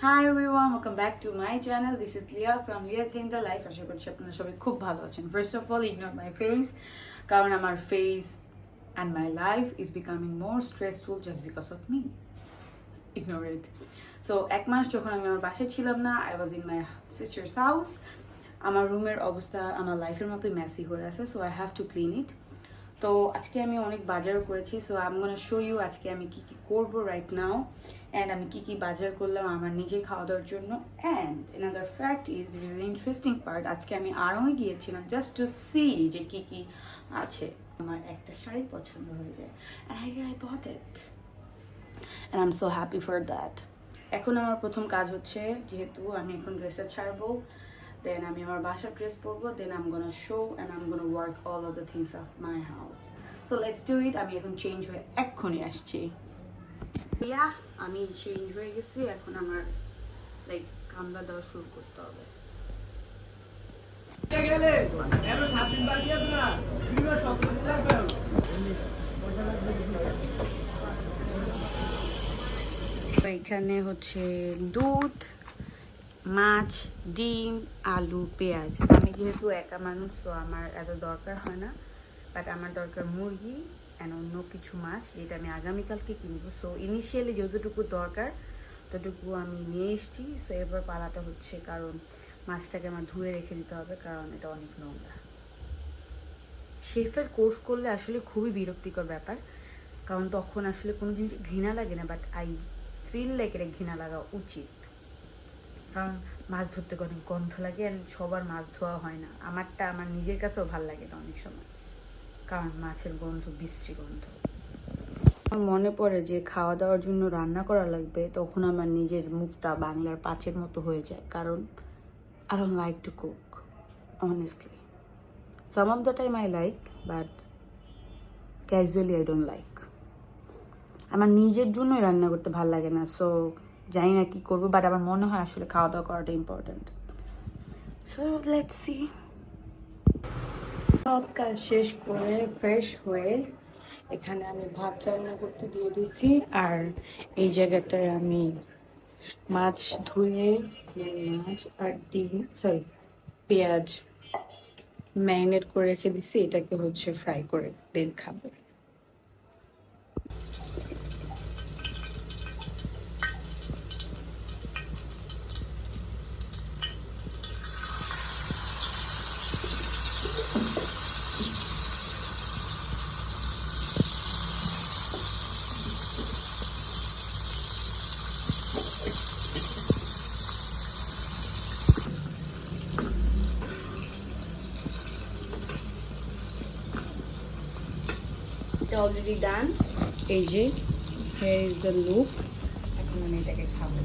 Hi everyone, welcome back to my channel. This is Leah from Leah Day in the Life. আশা করছি আপনারা সবাই খুব ভালো আছেন. First of all, ignore my face কারণ আমার face and my life is becoming more stressful just because of me. Ignore it. So এক মাস যখন আমি আমার বাসায় ছিলাম না, I was in my sister's house. আমার রুমের অবস্থা আমার লাইফের মতোই মেসি হয়ে আছে, so I have to clean it. তো আজকে আমি অনেক বাজার করেছি, so I am gonna show you আজকে আমি কি কি করব রাইট নাও অ্যান্ড আমি কি কি বাজার করলাম আমার নিজের খাওয়া দাওয়ার জন্য। And another fact is is interesting part, আজকে আমি আরোই গিয়েছিলাম জাস্ট টু সি যে কি কি আছে। আমার একটা শাড়ি পছন্দ হয়ে যায় and I bought it and I am so happy for that. এখন আমার প্রথম কাজ হচ্ছে, যেহেতু আমি এখন ড্রেসটা ছাড়বো, then আমি আমার বাসার ড্রেস পরবো, then I'm gonna show and I'm gonna work all of the things of my house. So let's do it. আমি এখন চেঞ্জ হয়ে এক্ষুনি আসছি। আমি চেঞ্জ হয়ে গেছি, এখন আমার লাইক কামলা দেওয়া শুরু করতে হবে। এখানে হচ্ছে দুধ, মাছ, ডিম, আলু, পেঁয়াজ। আমি যেহেতু একা মানুষ, তো আমার এত দরকার হয় না, বাট আমার দরকার মুরগি অ্যান্ড অন্য কিছু মাছ, যেটা আমি আগামীকালকে কিনবো। সো ইনিশিয়ালি যতটুকু দরকার ততটুকু আমি নিয়ে এসেছি। সো এবার পালাটা হচ্ছে, কারণ মাছটাকে আমার ধুয়ে রেখে দিতে হবে, কারণ এটা অনেক নোংরা। শেফের কোর্স করলে আসলে খুবই বিরক্তিকর ব্যাপার, কারণ তখন আসলে কোনো জিনিস ঘৃণা লাগে না, বাট আই ফিল লাইক এটা ঘৃণা লাগা উচিত, কারণ মাছ ধরতে অনেক গন্ধ লাগে অ্যান্ড সবার মাছ ধোয়া হয় না। আমারটা আমার নিজের কাছেও ভালো লাগে না অনেক সময়, কারণ মাছের গন্ধ বিশ্রী গন্ধ। আমার মনে পড়ে যে খাওয়া দাওয়ার জন্য রান্না করা লাগবে, তখন আমার নিজের মুখটা বাংলার পাঁচের মতো হয়ে যায়, কারণ I don't like to cook honestly. Some of the time I like, but casually I don't like. আমার নিজের জন্যই রান্না করতে ভালো লাগে না। সো জানি না কী করবো, বাট আমার মনে হয় আসলে খাওয়া দাওয়া করাটা ইম্পর্টেন্ট। So let's see. সব কাজ শেষ করে ফ্রেশ হয়ে এখানে আমি ভাত রান্না করতে দিয়ে দিছি, আর এই জায়গাটায় আমি মাছ ধুয়ে মাছ আর ডিম পেঁয়াজ ম্যারিনেট করে রেখে দিছি, এটাকে হচ্ছে ফ্রাই করে দেন খাবে। অলরেডি ডান, এই যে হিয়ার ইজ দ্য লুক। এখন আমি এটাকে খাবো।